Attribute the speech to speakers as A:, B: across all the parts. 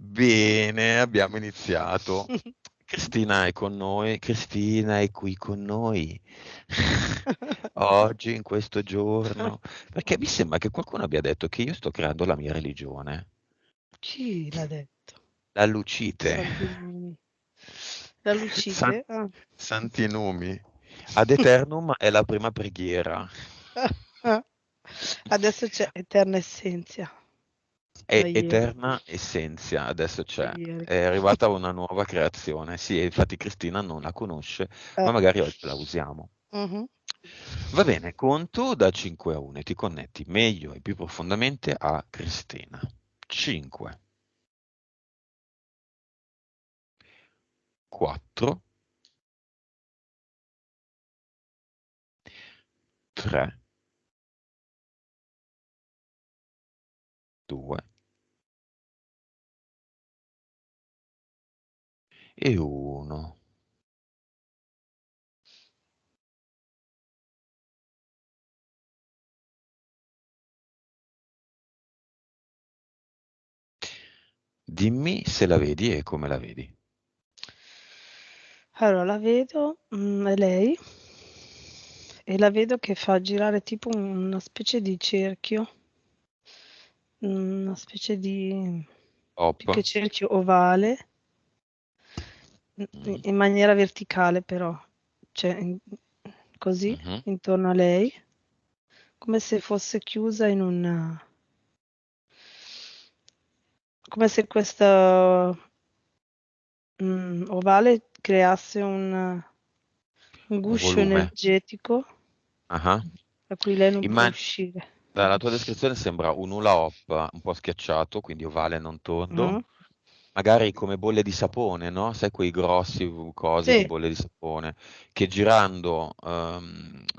A: Bene, abbiamo iniziato. Cristina è con noi, Cristina è qui con noi. Oggi, in questo giorno, perché mi sembra che qualcuno abbia detto che io sto creando la mia religione,
B: Chi l'ha detto?
A: la Lucite,
B: Santi nomi. La
A: San-
B: Lucite? Ah.
A: Santi Nomi. Ad Eternum è la prima preghiera.
B: Adesso c'è Eterna Essenza, da
A: È
B: ieri.
A: Eterna Essenza, adesso
B: Da
A: c'è.
B: ieri.
A: È arrivata una nuova creazione. Sì, e infatti Cristina non la conosce,
B: Eh,
A: ma magari oggi la usiamo.
B: mhm.
A: Va bene, conto da 5 a 1 e ti connetti meglio e più profondamente a Cristina. 5, 4, 3, 2 e 1. Dimmi se la vedi e come la vedi.
B: Allora, la vedo, è lei, e la vedo che fa girare tipo una specie di cerchio, una specie di più che
A: Hop.
B: cerchio ovale,
A: Mm,
B: in maniera verticale però, cioè così,
A: mhm.
B: intorno a lei, come se fosse chiusa in un... come se questa ovale creasse un
A: Un
B: guscio
A: volume.
B: energetico
A: Ah.
B: da cui lei non può
A: Imma-
B: uscire.
A: Dalla tua descrizione sembra un hula hop un po' schiacciato, quindi ovale non tondo,
B: Mm?
A: magari come bolle di sapone, no? Sai quei grossi cosi di
B: Sì,
A: bolle di sapone, che girando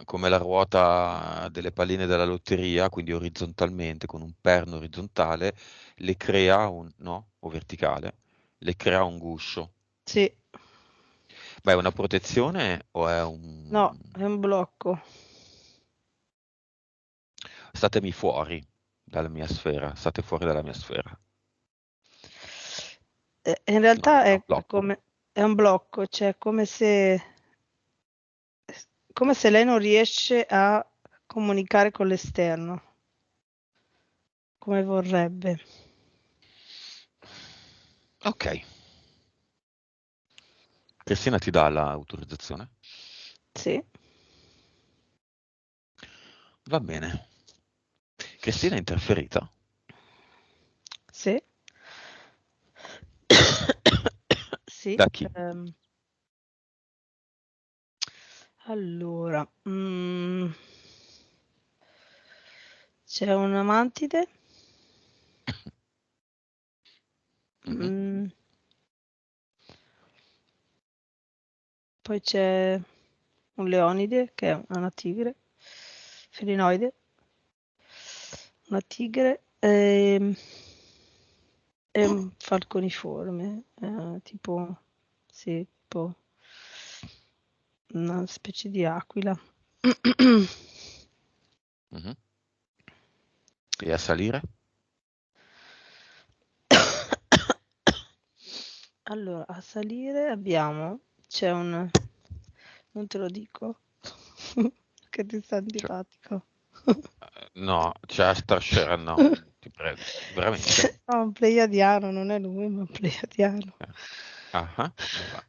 A: come la ruota delle palline della lotteria, quindi orizzontalmente, con un perno orizzontale, le crea un, no? O verticale, le crea un guscio.
B: sì,
A: Ma è una protezione o è un...
B: no, è un blocco.
A: Statemi fuori dalla mia sfera, state fuori dalla mia sfera.
B: In
A: No,
B: realtà
A: è un blocco.
B: è un blocco, cioè come se lei non riesce a comunicare con l'esterno, come vorrebbe.
A: Ok, Cristina ti dà l'autorizzazione?
B: Sì,
A: Va bene. Cristina è interferita?
B: sì. Sì,
A: Da chi?
B: allora, c'è una mantide,
A: Mhm.
B: mm, poi c'è un leonide che è una tigre, felinoide, una tigre e un falconiforme, tipo, sì, tipo una specie di aquila.
A: Mhm. E a salire?
B: Allora, a salire c'è un, non te lo dico, che ti sta
A: Cioè,
B: antipatico.
A: no, c'è Starscera, no, ti prego, veramente?
B: No, un pleiadiano, non è lui, ma un pleiadiano.
A: Eh. Ah, ah, va.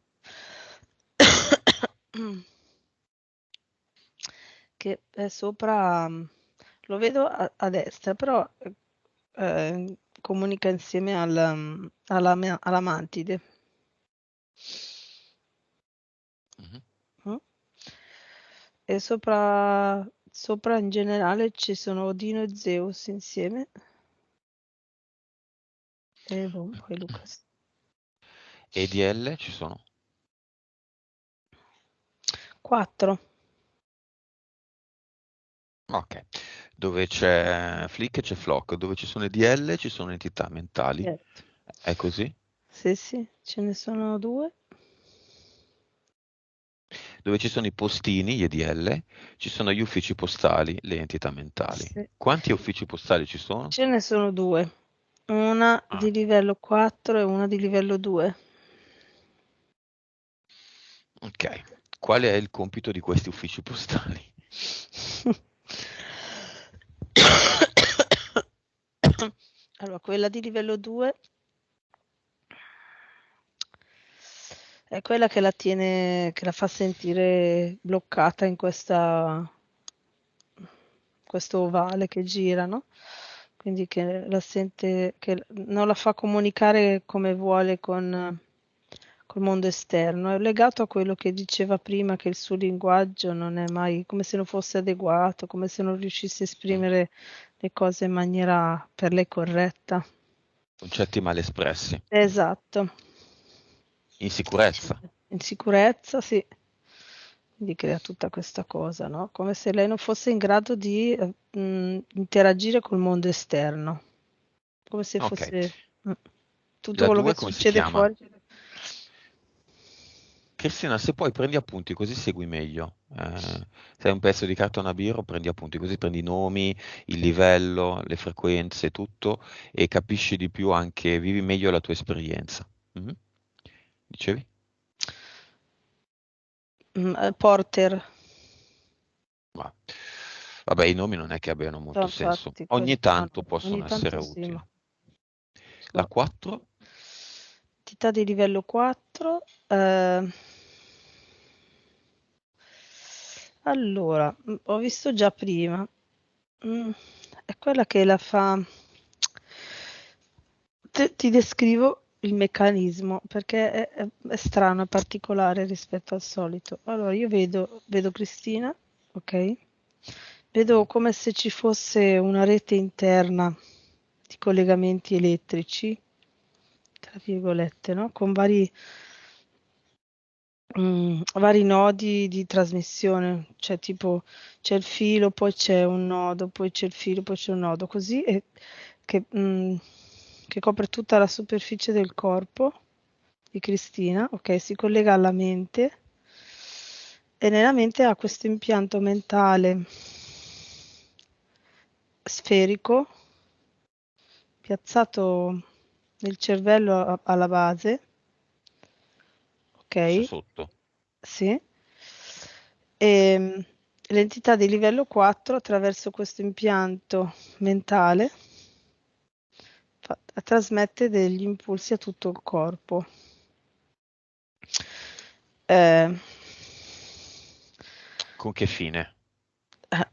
B: Che è sopra, lo vedo a destra, però comunica insieme alla mantide.
A: Mhm.
B: Mm? E sopra in generale ci sono Odino e Zeus insieme. E boh, poi Lucas.
A: E di L ci sono?
B: 4.
A: Ok. Dove c'è Flick c'è Flock, dove ci sono i DL ci sono entità mentali.
B: Certo.
A: È così?
B: Sì, sì, ce ne sono 2.
A: Dove ci sono i postini, gli EDL, ci sono gli uffici postali, le entità mentali.
B: Sì.
A: Quanti uffici postali ci sono?
B: Ce ne sono 2. Una
A: Ah,
B: di livello 4 e una di livello 2.
A: ok. Qual è il compito di questi uffici postali?
B: Allora, quella di livello 2 è quella che la tiene, che la fa sentire bloccata in questo ovale che gira, no? Quindi che la sente, che non la fa comunicare come vuole col mondo esterno. È legato a quello che diceva prima, che il suo linguaggio non è mai come se non fosse adeguato, come se non riuscisse a
A: Mm.
B: esprimere le cose in maniera per lei corretta.
A: Concetti mal espressi.
B: Esatto.
A: Insicurezza.
B: In sicurezza, sì. Quindi crea tutta questa cosa, no? Come se lei non fosse in grado di interagire col mondo esterno, come se
A: Ok.
B: fosse mm, tutto
A: La
B: quello che
A: 2 come si
B: succede
A: chiama?
B: fuori.
A: Cristina, se poi prendi appunti così segui meglio. Se hai un pezzo di cartone a birro, prendi appunti, così prendi i nomi, il livello, le frequenze, tutto e capisci di più anche, vivi meglio la tua esperienza. Mhm. Dicevi?
B: Porter,
A: Ma, vabbè, i nomi non è che abbiano molto senso.
B: infatti,
A: Ogni
B: no,
A: tanto
B: no,
A: possono
B: ogni
A: essere
B: tanto sì,
A: utili.
B: ma
A: La
B: so.
A: 4?
B: Entità di livello 4. Allora, ho visto già prima. Mm, è quella che la fa. Ti descrivo il meccanismo perché è strano, è particolare rispetto al solito. Allora, io vedo Cristina, ok? Vedo
A: Mhm.
B: come se ci fosse una rete interna di collegamenti elettrici, tra virgolette, no? Con vari nodi di trasmissione, cioè tipo c'è il filo, poi c'è un nodo, poi c'è il filo, poi c'è un nodo, così e che, che copre tutta la superficie del corpo di Cristina, ok? Si collega alla mente e nella mente ha questo impianto mentale sferico piazzato nel cervello alla base,
A: Basso
B: ok?
A: sotto.
B: Sì. E l'entità di livello 4 attraverso questo impianto mentale trasmette degli impulsi a tutto il corpo. Eh,
A: Con che fine?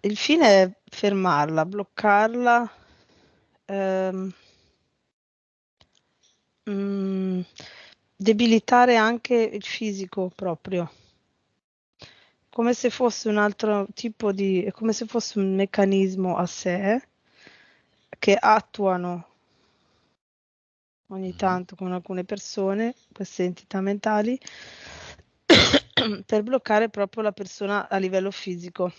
B: il fine è fermarla, bloccarla, ehm, mm, debilitare anche il fisico proprio, come se fosse un altro tipo è come se fosse un meccanismo a sé che attuano ogni
A: Mhm.
B: tanto con alcune persone, queste entità mentali, per bloccare proprio la persona a livello fisico.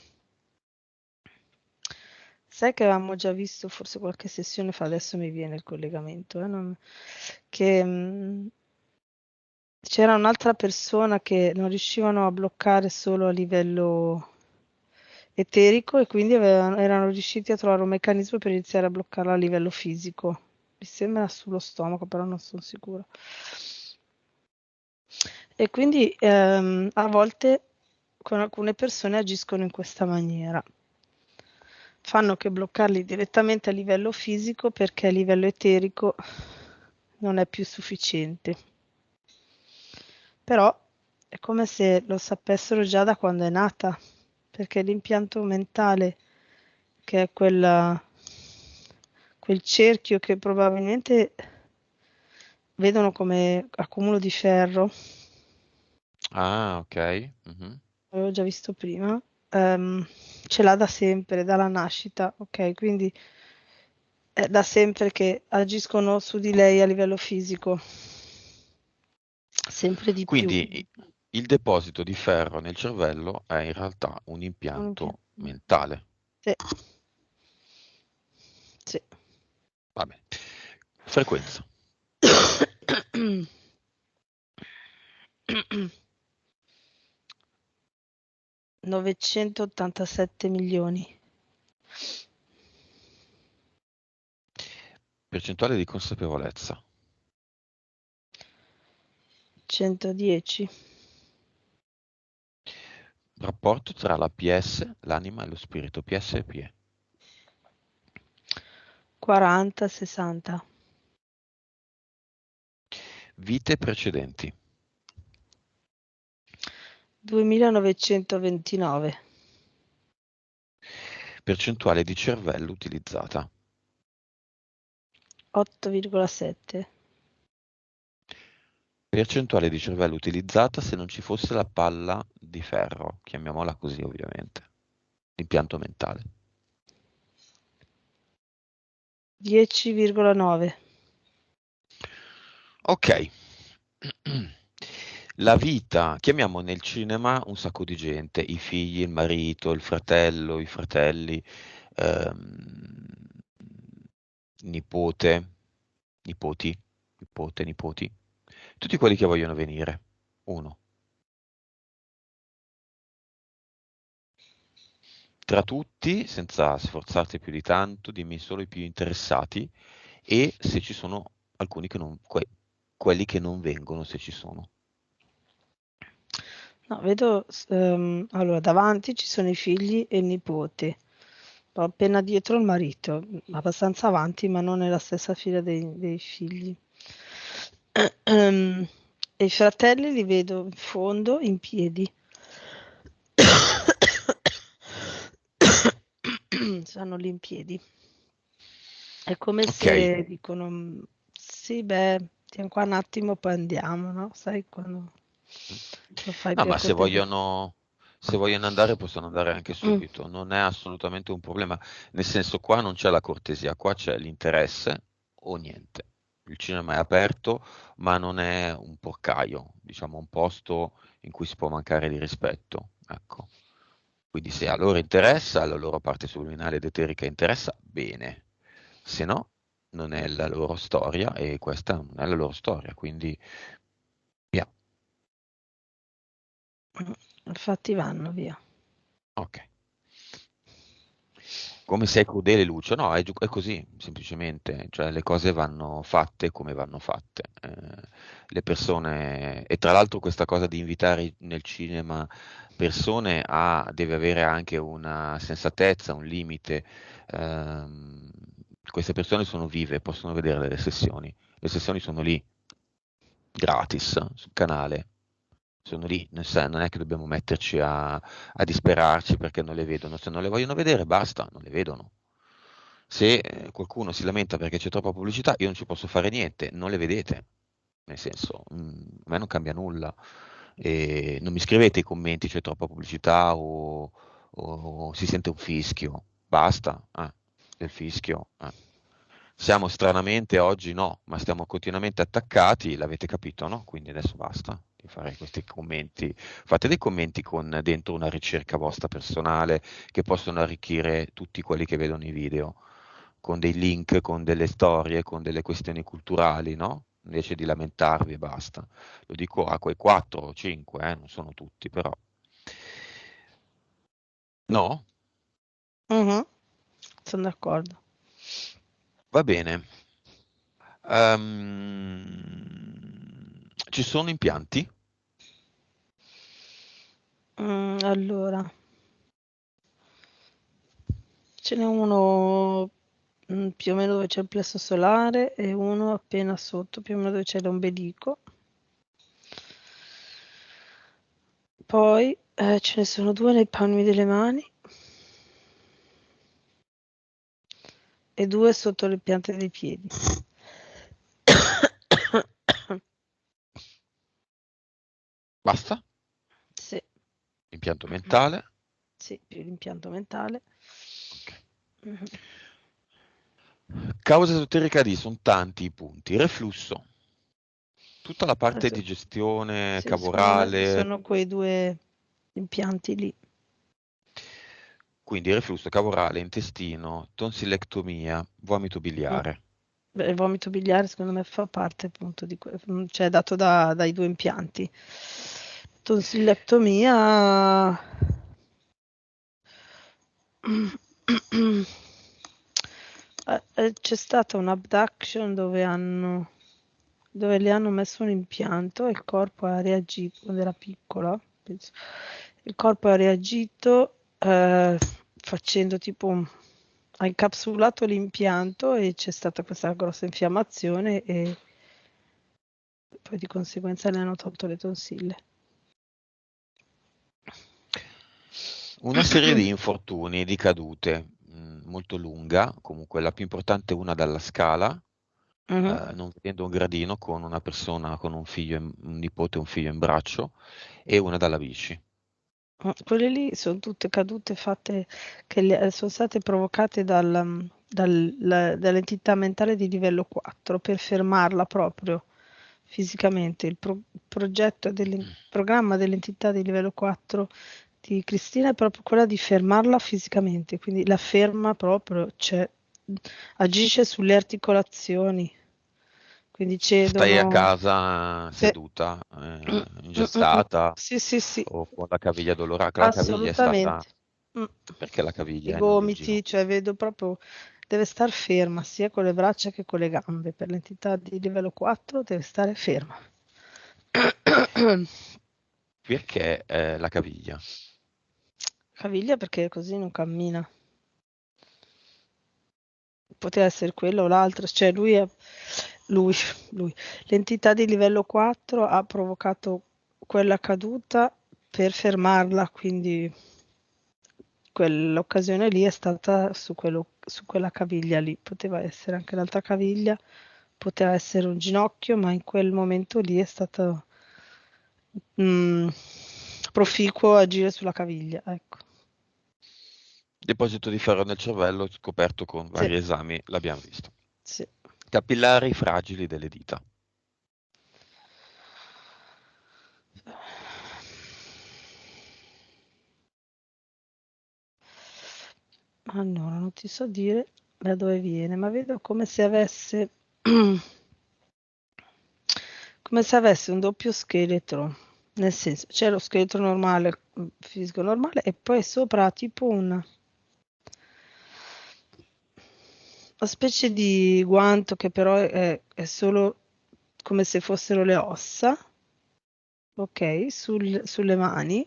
B: Sai che avevamo già visto forse qualche sessione fa, adesso mi viene il collegamento, che c'era un'altra persona che non riuscivano a bloccare solo a livello eterico e quindi erano riusciti a trovare un meccanismo per iniziare a bloccarla a livello fisico. Mi sembra sullo stomaco, però non sono sicura. E quindi a volte con alcune persone agiscono in questa maniera. Fanno che bloccarli direttamente a livello fisico perché a livello eterico non è più sufficiente. Però è come se lo sapessero già da quando è nata, perché l'impianto mentale, che è quel cerchio che probabilmente vedono come accumulo di ferro,
A: Ah, ok. Mhm.
B: l'avevo già visto prima, ehm, ce l'ha da sempre, dalla nascita, ok? Quindi è da sempre che agiscono su di lei a livello fisico, sempre di più.
A: Quindi il deposito di ferro nel cervello è in realtà un
B: Un impianto.
A: impianto mentale.
B: Sì, sì.
A: Vabbè. Frequenza.
B: 987 milioni.
A: Percentuale di consapevolezza.
B: 110.
A: Rapporto tra la PS, l'anima e lo spirito. PS e PE.
B: 40, 60.
A: Vite precedenti.
B: 2929.
A: Percentuale di cervello utilizzata.
B: 8,7.
A: Percentuale di cervello utilizzata se non ci fosse la palla di ferro, chiamiamola così ovviamente. L'impianto mentale.
B: 10,9.
A: Ok. La vita, chiamiamo nel cinema un sacco di gente, i figli, il marito, il fratello, i fratelli, ehm, nipote, nipoti, nipote, nipoti, tutti quelli che vogliono venire. Uno. Tra tutti, senza sforzarti più di tanto, dimmi solo i più interessati e se ci sono alcuni che non, quelli che non vengono, se ci sono.
B: No, vedo, allora, davanti ci sono i figli e il nipote, poi appena dietro il marito, abbastanza avanti, ma non nella stessa fila dei figli. E i fratelli li vedo in fondo, in piedi. Stanno lì in piedi. È come
A: Ok.
B: se dicono, sì, beh, tieni qua un attimo, poi andiamo, no? Sai quando lo fai
A: No,
B: per
A: ma
B: cortesia.
A: se vogliono andare possono andare anche
B: Mm.
A: subito, non è assolutamente un problema, nel senso qua non c'è la cortesia, qua c'è l'interesse o niente. Il cinema è aperto, ma non è un porcaio, diciamo un posto in cui si può mancare di rispetto, ecco. Quindi se a loro interessa, la loro parte subliminale ed eterica interessa, bene, se no non è la loro storia e questa non è la loro storia, quindi via.
B: Infatti vanno via.
A: Ok. Come se è crudele Lucio, no, è così, semplicemente, cioè le cose vanno fatte come vanno fatte. Le persone, e tra l'altro questa cosa di invitare nel cinema persone deve avere anche una sensatezza, un limite. Ehm, Queste persone sono vive, possono vedere le sessioni sono lì, gratis, sul canale. Sono lì, non è che dobbiamo metterci a disperarci perché non le vedono. Se non le vogliono vedere, basta, non le vedono. Se qualcuno si lamenta perché c'è troppa pubblicità, io non ci posso fare niente, non le vedete. Nel senso, a me non cambia nulla. E non mi scrivete i commenti, c'è troppa pubblicità o si sente un fischio. Basta, del fischio. Siamo stranamente oggi no, ma stiamo continuamente attaccati, l'avete capito, no? Quindi adesso basta di fare questi commenti. Fate dei commenti con dentro una ricerca vostra personale che possono arricchire tutti quelli che vedono i video, con dei link, con delle storie, con delle questioni culturali, no? Invece di lamentarvi e basta. Lo dico a quei 4 o 5, non sono tutti, però. No?
B: Mhm, sono d'accordo.
A: Va bene. Ci sono impianti?
B: Allora, ce n'è uno più o meno dove c'è il plesso solare e uno appena sotto, più o meno dove c'è l'ombelico. Poi ce ne sono due nei palmi delle mani e due sotto le piante dei piedi.
A: Basta?
B: Sì,
A: Impianto mentale?
B: sì, più l'impianto mentale.
A: Ok.
B: Mhm.
A: Causa esoterica D, sono tanti i punti. Reflusso, tutta la parte
B: Adesso-
A: di gestione
B: sì, secondo me
A: cavorale,
B: sono quei due impianti lì.
A: quindi reflusso cavorale, intestino, tonsillectomia, vomito
B: Mm.
A: biliare.
B: Beh, il vomito biliare secondo me fa parte appunto cioè dato dai due impianti. Tonsillectomia, C'è stata un abduction dove le hanno messo un impianto e il corpo ha reagito, quando era piccola, penso. Il corpo ha reagito facendo ha incapsulato l'impianto e c'è stata questa grossa infiammazione e poi di conseguenza le hanno tolto le tonsille.
A: Una serie di infortuni, di cadute molto lunga, comunque la più importante è una dalla scala,
B: Mhm.
A: non vedendo un gradino con una persona con un nipote e un figlio in braccio, e una dalla bici.
B: Quelle lì sono tutte cadute fatte sono state provocate dall'entità mentale di livello 4 per fermarla proprio fisicamente. Il progetto del programma dell'entità di livello 4 di Cristina è proprio quella di fermarla fisicamente, quindi la ferma proprio, cioè agisce sulle articolazioni, quindi
A: Stai a
B: cedono.
A: casa
B: Sì.
A: seduta,
B: Mm, mm, mm.
A: ingessata
B: Sì, sì, sì.
A: o con la caviglia dolorata. La caviglia è stata...
B: Assolutamente. Mh.
A: Perché la
B: I
A: caviglia e non il
B: gomiti,
A: ginocchio?
B: cioè vedo proprio deve star ferma sia con le braccia che con le gambe. Per l'entità di livello 4 deve stare ferma.
A: Perché la caviglia?
B: Caviglia perché così non cammina. Poteva essere quello o l'altro, cioè lui, lui. L'entità di livello 4 ha provocato quella caduta per fermarla, quindi quell'occasione lì è stata su quella caviglia lì, poteva essere anche l'altra caviglia, poteva essere un ginocchio, ma in quel momento lì è stato mm, proficuo agire sulla caviglia, ecco.
A: Deposito di ferro nel cervello scoperto con
B: Sì,
A: vari esami, l'abbiamo visto.
B: sì.
A: Capillari fragili delle dita.
B: Allora, non ti so dire da dove viene, ma vedo come se avesse come se avesse un doppio scheletro, nel senso c'è lo scheletro normale, fisico normale, e poi sopra ha tipo una specie di guanto che però è solo come se fossero le ossa, ok, sulle mani,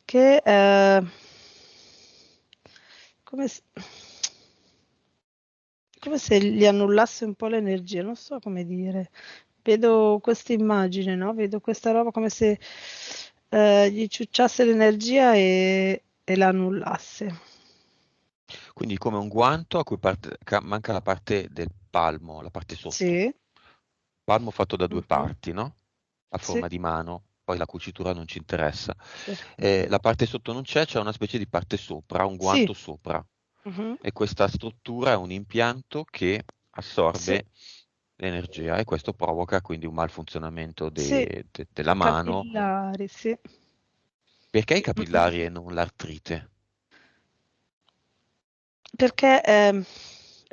B: che come se, come se gli annullasse un po' l'energia, non so come dire. Vedo questa immagine, no? Vedo questa roba come se gli ciucciasse l'energia e la annullasse.
A: Quindi come un guanto a cui manca la parte del palmo, la parte sotto.
B: Sì,
A: Palmo fatto da due
B: mhm,
A: parti, no? A
B: sì,
A: forma di mano, poi la cucitura non ci interessa.
B: sì,
A: La parte sotto non c'è una specie di parte sopra, un
B: sì,
A: guanto sopra.
B: mhm,
A: E questa struttura è un impianto che
B: sì,
A: assorbe l'energia e questo provoca quindi un malfunzionamento
B: sì,
A: della mano.
B: capillari, sì.
A: Perché i
B: Mm, mm.
A: capillari e non l'artrite?
B: Perché è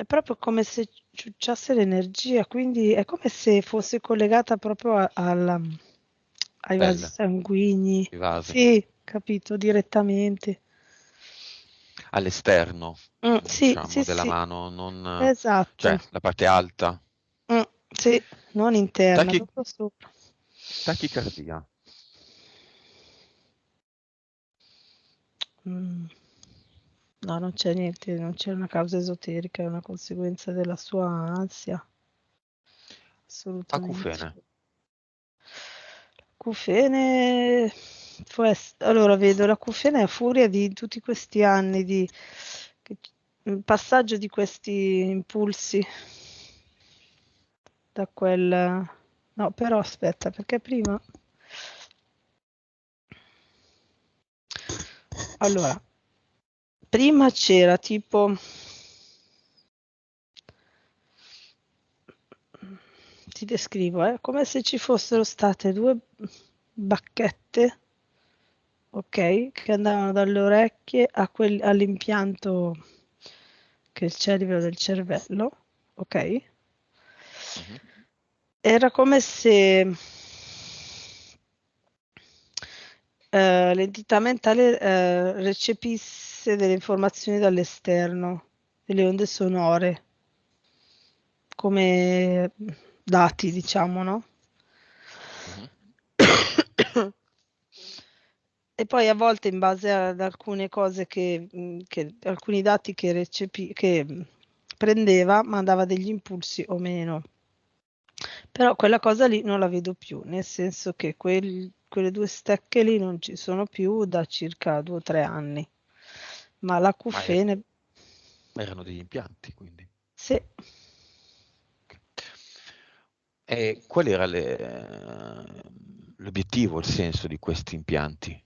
B: proprio come se ciucciasse l'energia, quindi è come se fosse collegata proprio ai vasi
A: Pelle,
B: sanguigni.
A: i vasi.
B: Sì, capito, direttamente.
A: All'esterno,
B: Sì, sì,
A: diciamo, della
B: sì,
A: mano, non,
B: esatto.
A: cioè la parte alta.
B: Sì, non interna,
A: Tachi-
B: proprio sopra.
A: tachicardia.
B: Mm, no, non c'è niente, non c'è una causa esoterica, è una conseguenza della sua ansia, assolutamente.
A: Acufene.
B: Acufene, allora vedo l'acufene a furia di tutti questi anni di che- passaggio di questi impulsi da quel... No, però aspetta, perché prima... Allora, prima c'era tipo... Ti descrivo, come se ci fossero state due bacchette, ok, che andavano dalle orecchie all'impianto che c'è a livello del cervello, ok?
A: Mhm.
B: Era come se l'entità mentale recepisse delle informazioni dall'esterno. delle onde sonore come dati, diciamo, no?
A: Mhm.
B: E poi a volte in base ad alcune cose alcuni dati che prendeva, mandava degli impulsi o meno. Però quella cosa lì non la vedo più, nel senso che quelle due stecche lì non ci sono più da circa 2 o 3 anni. Ma
A: Ma
B: l'acufene,
A: erano degli impianti, quindi.
B: sì,
A: E qual era l'obiettivo, il senso di questi impianti?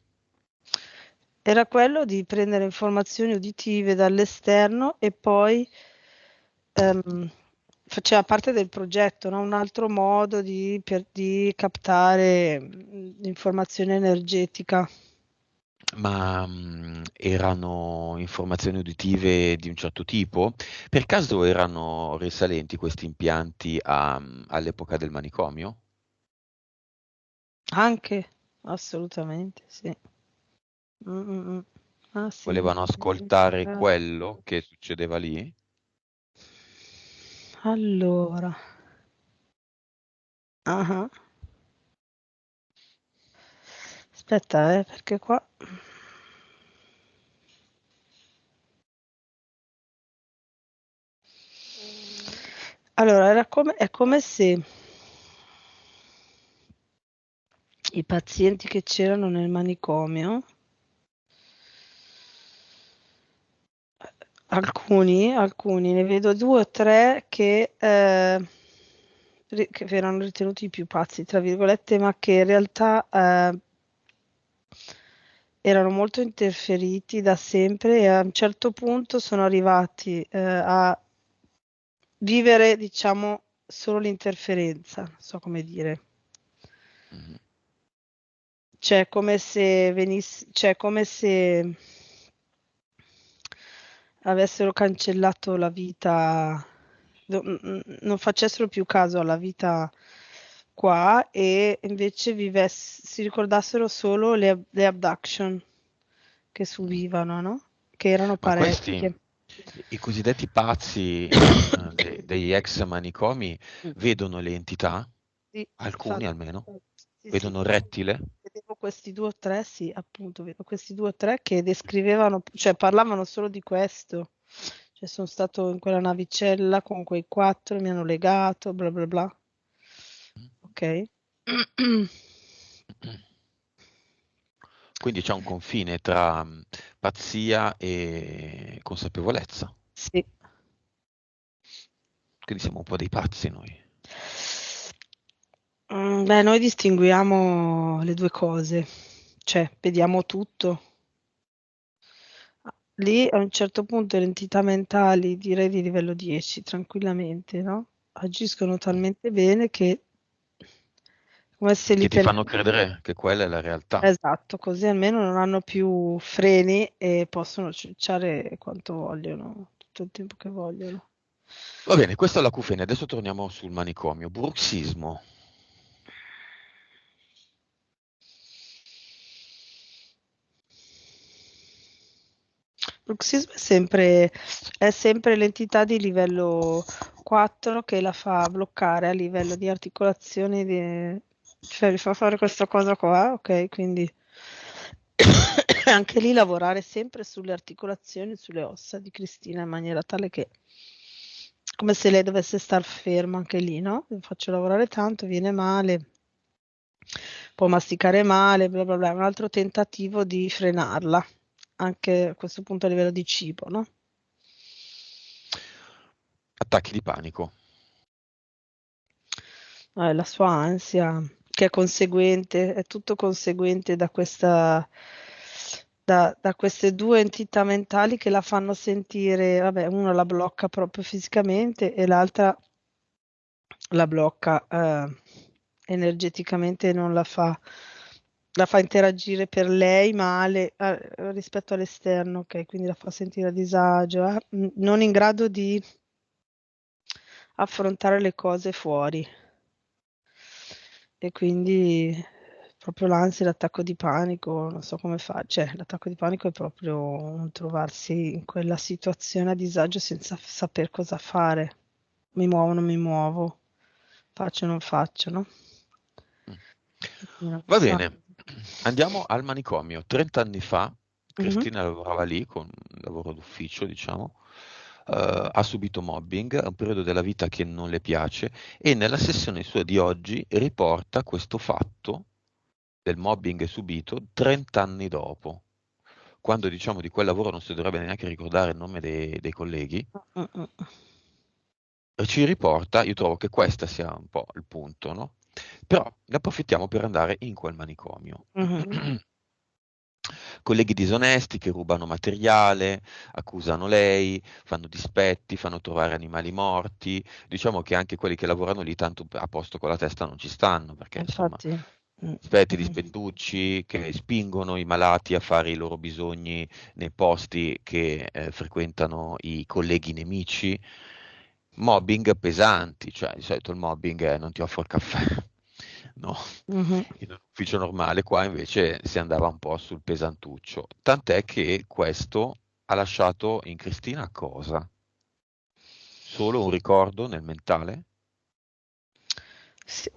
B: era quello di prendere informazioni uditive dall'esterno e poi faceva parte del progetto, no? Un altro modo di captare l'informazione energetica.
A: Ma erano informazioni uditive di un certo tipo? Per caso erano risalenti questi impianti all'epoca del manicomio?
B: Anche, assolutamente, sì. Mm, mm, mm. Ah, sì.
A: Volevano ascoltare quello che succedeva lì?
B: Allora, ah, aspetta, perché qua. Allora, è come se i pazienti che c'erano nel manicomio, alcuni, ne vedo 2 o 3 che erano ritenuti i più pazzi, tra virgolette, ma che in realtà erano molto interferiti da sempre e a un certo punto sono arrivati a vivere, diciamo, solo l'interferenza, non so come dire.
A: Mhm.
B: Cioè come se avessero cancellato la vita, non facessero più caso alla vita qua e invece si ricordassero solo le abduction che
A: Mm.
B: subivano, no? Che erano
A: Ma questi,
B: parecchie.
A: i cosiddetti pazzi degli ex manicomi,
B: Mm.
A: vedono le entità?
B: Sì,
A: Alcuni
B: infatti.
A: almeno?
B: Sì, sì,
A: Vedono il rettile?
B: vedevo questi 2 o 3, sì, appunto, vedo questi 2 o 3 che descrivevano, cioè parlavano solo di questo. Cioè sono stato in quella navicella con quei 4, mi hanno legato, bla bla bla. Ok?
A: Quindi c'è un confine tra pazzia e consapevolezza.
B: Sì.
A: Quindi siamo un po' dei pazzi noi.
B: Beh, noi distinguiamo le due cose, cioè vediamo tutto. Lì a un certo punto le entità mentali, direi di livello 10, tranquillamente, no? Agiscono
A: Mm.
B: talmente bene che come se li
A: Che ti fanno
B: tenessero.
A: credere che quella è la realtà.
B: Esatto, così almeno non hanno più freni e possono ciucciare quanto vogliono, tutto il tempo che vogliono.
A: Va bene, questa è l'acufene. Adesso torniamo sul manicomio. Bruxismo.
B: Bruxismo è sempre l'entità di livello 4 che la fa bloccare a livello di articolazioni, cioè vi fa fare questa cosa qua, ok? Quindi anche lì lavorare sempre sulle articolazioni, sulle ossa di Cristina in maniera tale che come se lei dovesse star ferma anche lì, no? La faccio lavorare tanto, viene male, può masticare male, bla bla bla. È un altro tentativo di frenarla, anche a questo punto a livello di cibo, no?
A: Attacchi di panico.
B: La sua ansia, che è conseguente, è tutto conseguente da queste due entità mentali che la fanno sentire, vabbè, una la blocca proprio fisicamente e l'altra la blocca energeticamente e non la fa interagire per lei male rispetto all'esterno, ok? Quindi la fa sentire a disagio, non in grado di affrontare le cose fuori e quindi proprio l'ansia, l'attacco di panico, non so come fa, cioè l'attacco di panico è proprio un trovarsi in quella situazione a disagio senza saper cosa fare. Mi muovo, non mi muovo, faccio, non faccio, no?
A: Mm.
B: Una
A: Va
B: cosa-
A: bene, andiamo al manicomio. 30 anni fa,
B: Mhm.
A: Cristina lavorava lì con un lavoro d'ufficio, diciamo, ha subito mobbing, è un periodo della vita che non le piace e nella sessione sua di oggi riporta questo fatto del mobbing subito 30 anni dopo, quando diciamo di quel lavoro non si dovrebbe neanche ricordare il nome dei colleghi,
B: Mm, mm,
A: e ci riporta, io trovo che questo sia un po' il punto, no? Però ne approfittiamo per andare in quel manicomio.
B: mhm.
A: Colleghi disonesti che rubano materiale, accusano lei, fanno dispetti, fanno trovare animali morti. Diciamo che anche quelli che lavorano lì tanto a posto con la testa non ci stanno, perché insomma,
B: Infatti,
A: dispetti,
B: mm.
A: dispettucci che spingono i malati a fare i loro bisogni nei posti che frequentano i colleghi nemici. Mobbing pesanti, cioè di solito il mobbing è non ti offro il caffè, no,
B: Mhm.
A: in un ufficio normale, qua invece si andava un po' sul pesantuccio, tant'è che questo ha lasciato in Cristina cosa? Solo un ricordo nel mentale?
B: Sì,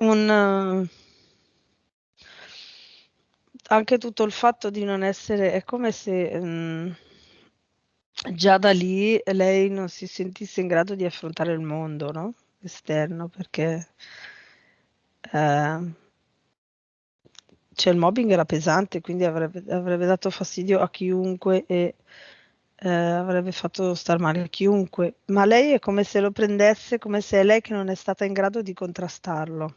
B: anche tutto il fatto di non essere, è come se già da lì lei non si sentisse in grado di affrontare il mondo, no? Esterno, perché eh, cioè, il mobbing era pesante, quindi avrebbe dato fastidio a chiunque e avrebbe fatto star male a chiunque, ma lei è come se lo prendesse, come se è lei che non è stata in grado di contrastarlo.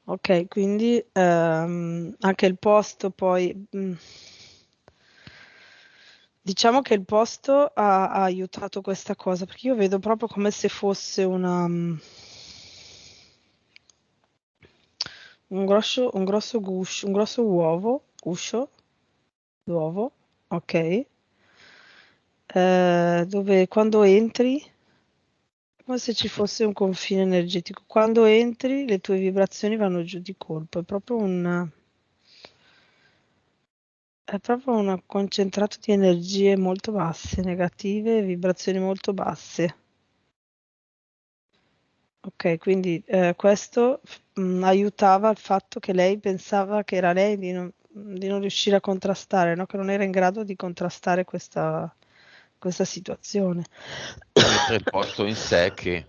B: Ok, quindi anche il posto poi, diciamo che il posto ha aiutato questa cosa, perché io vedo proprio come se fosse un grosso guscio, un grosso uovo, guscio, d'uovo, ok, dove quando entri, come se ci fosse un confine energetico, quando entri le tue vibrazioni vanno giù di colpo, è proprio un concentrato di energie molto basse, negative, vibrazioni molto basse. Ok, quindi questo aiutava il fatto che lei pensava che era lei di non riuscire a contrastare, no? Che non era in grado di contrastare questa situazione.
A: Mentre il posto in sé che...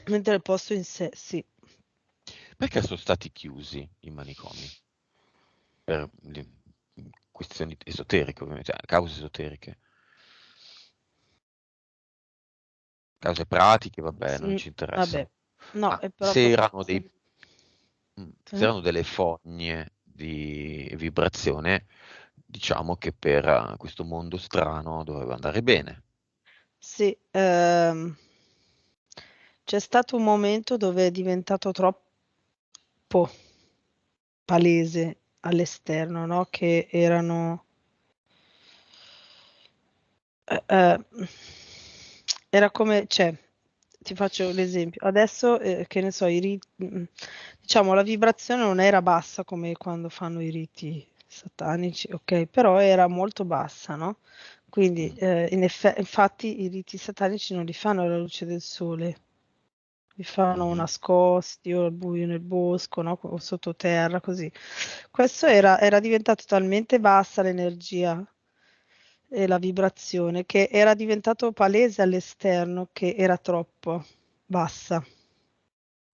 B: Mentre il posto in sé, sì.
A: Perché sono stati chiusi i manicomi? Per questioni esoteriche, ovviamente, cioè, cause esoteriche. Cause pratiche, vabbè, non ci
B: Vabbè,
A: interessano.
B: no,
A: Ma
B: è
A: se
B: proprio...
A: erano
B: Sì.
A: se erano delle fogne di vibrazione, diciamo che per questo mondo strano doveva andare bene.
B: Sì, c'è stato un momento dove è diventato troppo palese all'esterno, no? Che erano eh, era come, cioè, ti faccio l'esempio, adesso che ne so, diciamo la vibrazione non era bassa come quando fanno i riti satanici, ok, però era molto bassa, no? Quindi
A: Mm,
B: infatti i riti satanici non li fanno alla luce del sole, li fanno
A: mhm,
B: nascosti o al buio nel bosco, no? O sottoterra, così. Questo era diventato talmente bassa l'energia e la vibrazione che era diventato palese all'esterno che era troppo bassa.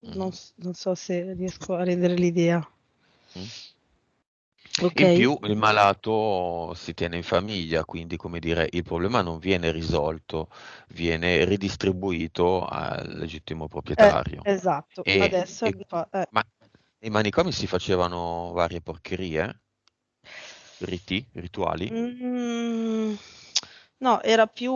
A: mhm,
B: Non so se riesco a rendere l'idea.
A: mm.
B: Ok?
A: In più il malato si tiene in famiglia, quindi come dire, il problema non viene risolto, viene ridistribuito al legittimo proprietario.
B: Esatto.
A: E,
B: Adesso
A: e- ma i manicomi si facevano varie porcherie, rituali?
B: Mm, no, era più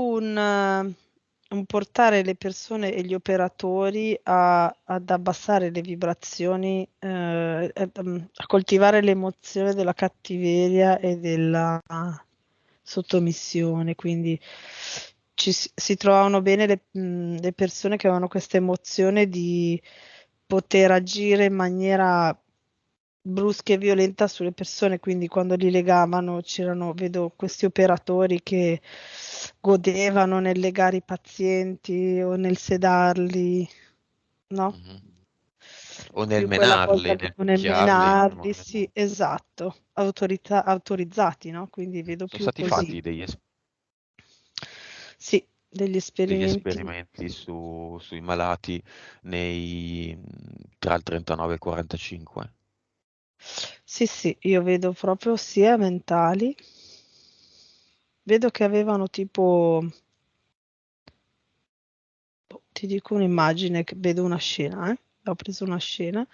B: un portare le persone e gli operatori ad abbassare le vibrazioni, a coltivare l'emozione della cattiveria e della sottomissione. Quindi si trovavano bene le persone che avevano questa emozione di poter agire in maniera brusca e violenta sulle persone, quindi quando li legavano vedo questi operatori che godevano nel legare i pazienti o nel sedarli, no?
A: Mhm. O nel
B: Più quella cosa
A: menarli,
B: lì,
A: nel
B: o nel
A: picchiarli.
B: menarli, sì, esatto, autorizzati, no? Quindi vedo
A: Sono
B: più
A: stati
B: così.
A: fatti
B: Sì, degli
A: degli
B: esperimenti.
A: esperimenti sui malati tra il 39 e il 45.
B: Sì, sì, io vedo proprio sia mentali, vedo che avevano tipo, ti dico un'immagine, vedo una scena, ho preso una scena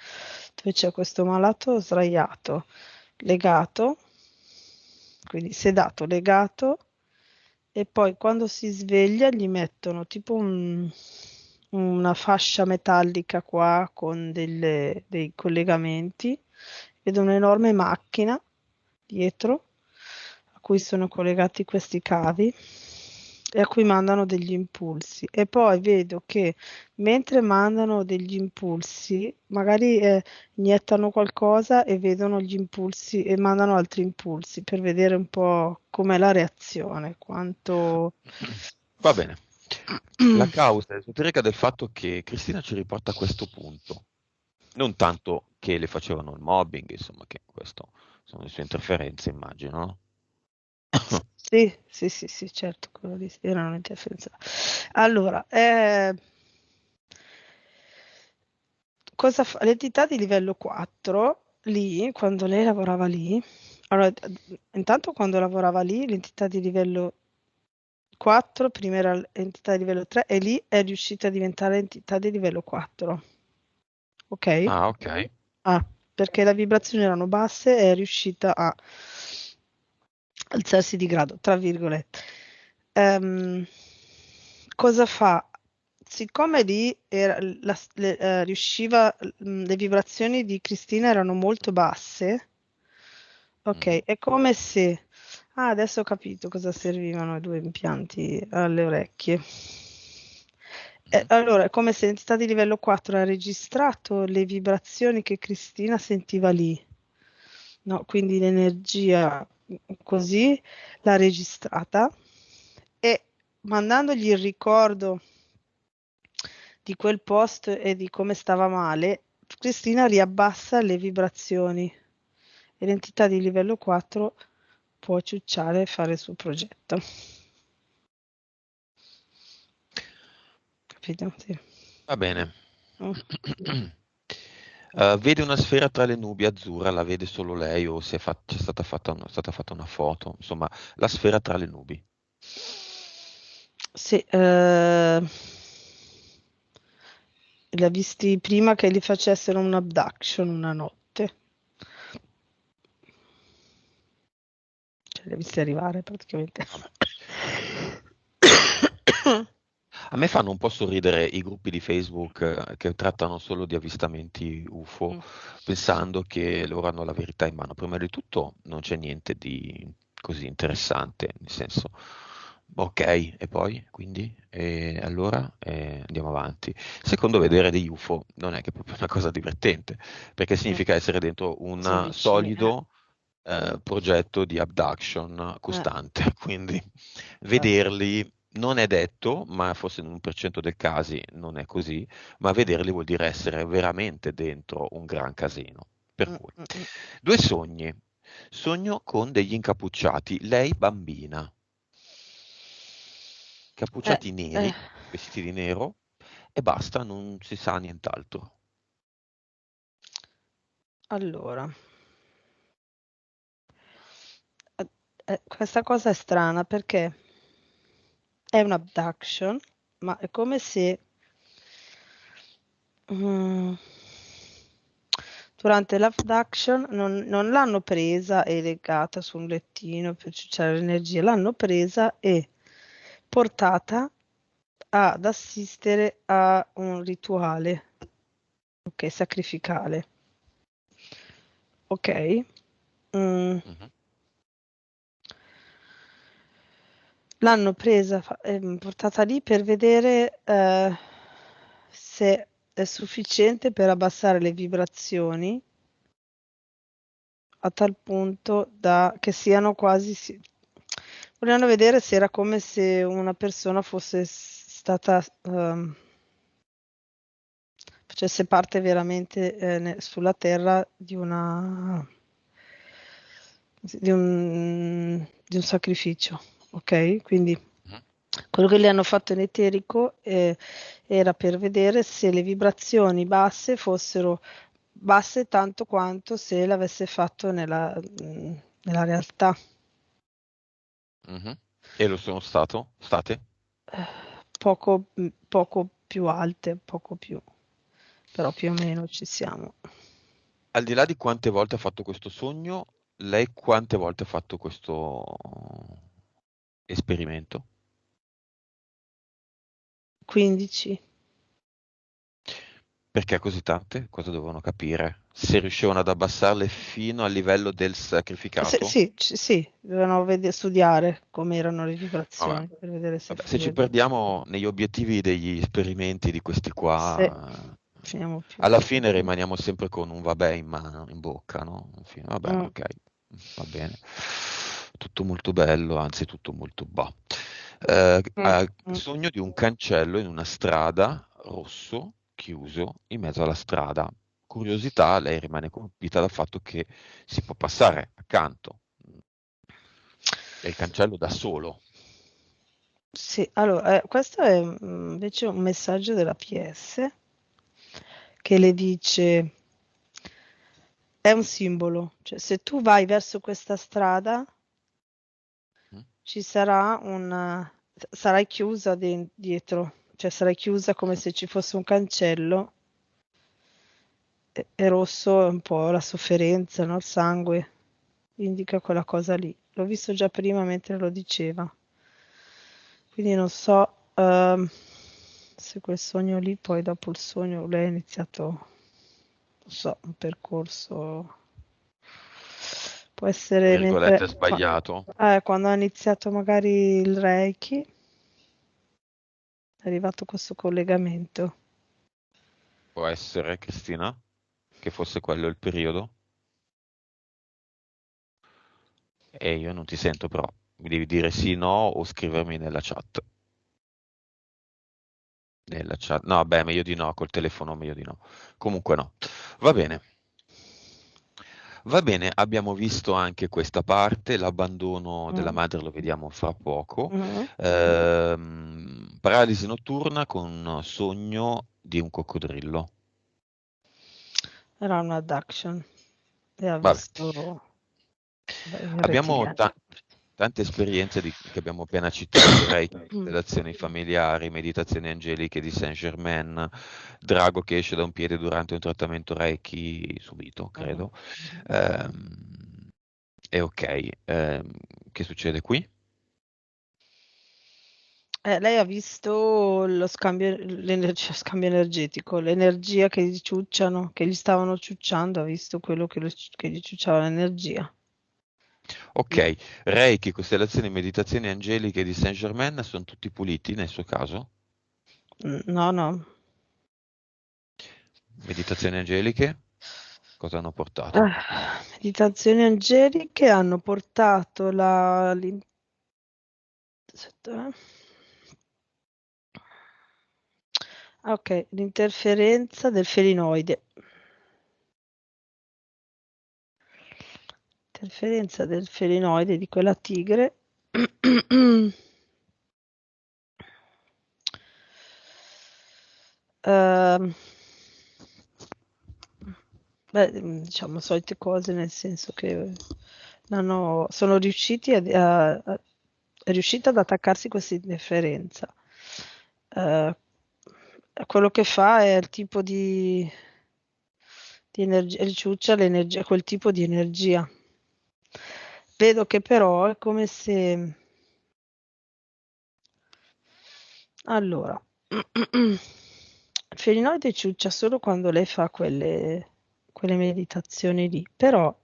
B: dove c'è questo malato sdraiato, legato, quindi sedato, legato, e poi quando si sveglia gli mettono tipo una fascia metallica qua con dei collegamenti, vedo un'enorme macchina dietro a cui sono collegati questi cavi e a cui mandano degli impulsi. E poi vedo che mentre mandano degli impulsi, magari iniettano qualcosa e vedono gli impulsi e mandano altri impulsi per vedere un po' com'è la reazione, quanto...
A: Va bene. La causa esoterica del fatto che Cristina ci riporta a questo punto, non tanto che le facevano il mobbing, insomma, che questo sono le sue interferenze, immagino, no?
B: Sì, sì, sì, sì, certo, quello lì era un'interferenza. Allora, cosa fa? L'entità di livello 4, lì, quando lei lavorava lì, allora, intanto quando lavorava lì, l'entità di livello 4, prima era l'entità di livello 3 e lì è riuscita a diventare entità di livello 4, ok?
A: Ah, ok.
B: Ah, perché le vibrazioni erano basse e è riuscita a alzarsi di grado, tra virgolette. Ehm, cosa fa? Siccome lì riusciva, le vibrazioni di Cristina erano molto basse, ok,
A: Mhm.
B: è come se... Ah, adesso ho capito cosa servivano i due impianti alle orecchie.
A: Mhm.
B: Allora, è come se l'entità di livello 4 ha registrato le vibrazioni che Cristina sentiva lì, no? Quindi l'energia così l'ha registrata e mandandogli il ricordo di quel post e di come stava male, Cristina riabbassa le vibrazioni e l'entità di livello 4 può ciucciare e fare il suo progetto. Capito? Sì.
A: Va bene.
B: Mm.
A: Vede una sfera tra le nubi azzurra, la vede solo lei o c'è è stata fatta una foto, insomma, la sfera tra le nubi.
B: Sì, l'ha visti prima che gli facessero un abduction una notte. Cioè, li ha visti arrivare praticamente.
A: Vabbè. A me fanno un po' sorridere i gruppi di Facebook che trattano solo di avvistamenti UFO,
B: Mm.
A: pensando che loro hanno la verità in mano. Prima di tutto non c'è niente di così interessante, nel senso, ok, e poi? Quindi? E allora andiamo avanti. Secondo, vedere degli UFO non è che è proprio una cosa divertente, perché
B: Mm.
A: significa essere dentro
B: Sì,
A: un
B: vicini.
A: solido
B: Mm.
A: progetto di abduction
B: Eh,
A: costante, quindi
B: certo.
A: vederli non è detto, ma forse in 1% dei casi non è così, ma vederli vuol dire essere veramente dentro un gran casino. Per
B: Mm,
A: cui,
B: mm, mm.
A: due sogni. Sogno con degli incappucciati, lei bambina,
B: Eh,
A: cappucciati
B: eh,
A: neri, vestiti di nero, e basta, non si sa nient'altro.
B: allora, questa cosa è strana perché è un abduction, ma è come se mm, durante l'abduction non l'hanno presa e legata su un lettino per ciucciare l'energia, l'hanno presa e portata ad assistere a un rituale, ok, sacrificale, ok? Mm,
A: Mhm.
B: l'hanno presa, portata lì per vedere se è sufficiente per abbassare le vibrazioni a tal punto da che siano quasi... Volevano vedere se era come se una persona fosse stata... facesse parte veramente sulla terra di un sacrificio, ok? Quindi
A: Mhm.
B: quello che le hanno fatto in eterico era per vedere se le vibrazioni basse fossero basse tanto quanto se l'avesse fatto nella realtà.
A: Mhm. E lo sono stato? State?
B: Poco più alte, poco più, però più o meno ci siamo.
A: Al di là di quante volte ha fatto questo sogno, lei quante volte ha fatto questo esperimento?
B: 15.
A: Perché così tante? Cosa dovevano capire? Se riuscivano ad abbassarle fino al livello del sacrificato?
B: Sì, sì, dovevano studiare come erano le
A: Vabbè,
B: vibrazioni per vedere se
A: se ci perdiamo negli obiettivi degli esperimenti di questi
B: se
A: qua,
B: finiamo più.
A: alla fine rimaniamo sempre con un vabbè in mano, in bocca, no? Alla vabbè,
B: Mm,
A: ok, va bene. Tutto molto bello, anzi tutto molto bah.
B: mm,
A: Ha
B: mm.
A: sogno di un cancello in una strada rosso chiuso in mezzo alla strada. Curiosità, lei rimane colpita dal fatto che si può passare accanto. E il cancello da solo.
B: Sì, allora, questo è invece un messaggio della PS che le dice, è un simbolo, cioè se tu vai verso questa strada
A: Mm?
B: ci sarà sarai chiusa dietro, cioè sarai chiusa come se ci fosse un cancello e rosso è un po' la sofferenza, no? Il sangue, indica quella cosa lì. L'ho visto già prima mentre lo diceva. Quindi non so se quel sogno lì, poi dopo il sogno lei ha iniziato, non so, un percorso. Può essere
A: Virgolette sbagliato.
B: quando ha iniziato magari il Reiki, è arrivato questo collegamento.
A: Può essere, Cristina, che fosse quello il periodo? E io non ti sento però. Mi devi dire sì, no o scrivermi nella chat. Nella chat. No, beh, meglio di no, col telefono meglio di no. Comunque no. Va bene. Va bene, abbiamo visto anche questa parte, l'abbandono della
B: Mm,
A: madre lo vediamo fra poco.
B: mm.
A: Paralisi notturna con sogno di un coccodrillo.
B: Era un adduction e ha
A: Vabbè.
B: visto il
A: Abbiamo
B: rettiliano.
A: tante esperienze che abbiamo appena citato, Reiki, costellazioni familiari, meditazioni angeliche di Saint-Germain, Drago che esce da un piede durante un trattamento Reiki subito,
B: Mm.
A: credo. E ok, che succede qui?
B: Lei ha visto scambio energetico, l'energia che gli ciucciano, che gli stavano ciucciando, ha visto quello che gli ciucciava l'energia.
A: Ok, Reiki, costellazioni, meditazioni angeliche di Saint-Germain sono tutti puliti nel suo caso?
B: No, no.
A: Meditazioni angeliche? Cosa hanno portato?
B: Meditazioni angeliche hanno portato aspetta, ok, l'interferenza del felinoide. Interferenza del felinoide di quella tigre. Ehm, beh, diciamo solite cose, nel senso che sono riusciti è riuscita ad attaccarsi questa interferenza. Eh, quello che fa è il tipo di energia, riciuccia l'energia, quel tipo di energia. Vedo che però è come se... Allora, il felinoide ciuccia solo quando lei fa quelle meditazioni lì, però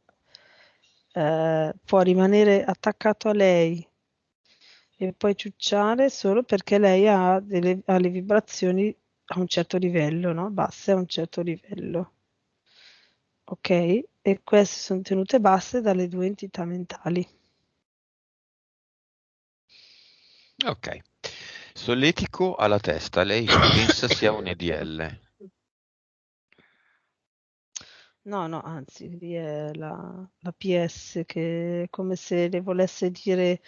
B: può rimanere attaccato a lei e poi ciucciare solo perché lei ha le vibrazioni a un certo livello, no? Basse a un certo livello. ok? E queste sono tenute basse dalle due entità mentali.
A: Ok. Solletico alla testa, lei pensa sia un EDL.
B: No, no, anzi, lì è la PS che è come se le volesse dire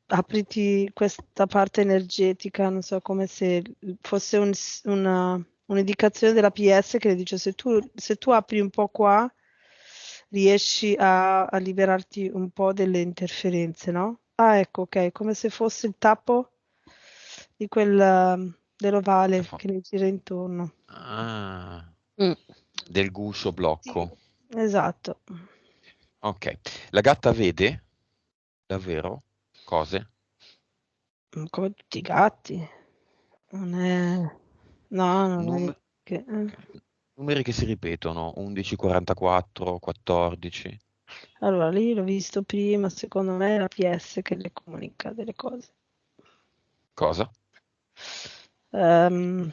B: apriti questa parte energetica, non so, come se fosse un'indicazione della PS che le dice se tu apri un po' qua, riesci a liberarti un po' delle interferenze, no? Ah, ecco, ok, come se fosse il tappo di
A: Che
B: dell'ovale
A: fa?
B: che le gira intorno.
A: Ah,
B: Mm.
A: del guscio
B: Sì,
A: blocco.
B: esatto.
A: Ok. La gatta vede davvero cose?
B: Come tutti i gatti. Non è... No, non è
A: Num-
B: niente che...
A: ok. Numeri che si ripetono, 11, 44, 14.
B: Allora, lì l'ho visto prima, secondo me è la PS che le comunica delle cose.
A: Cosa?
B: Ehm,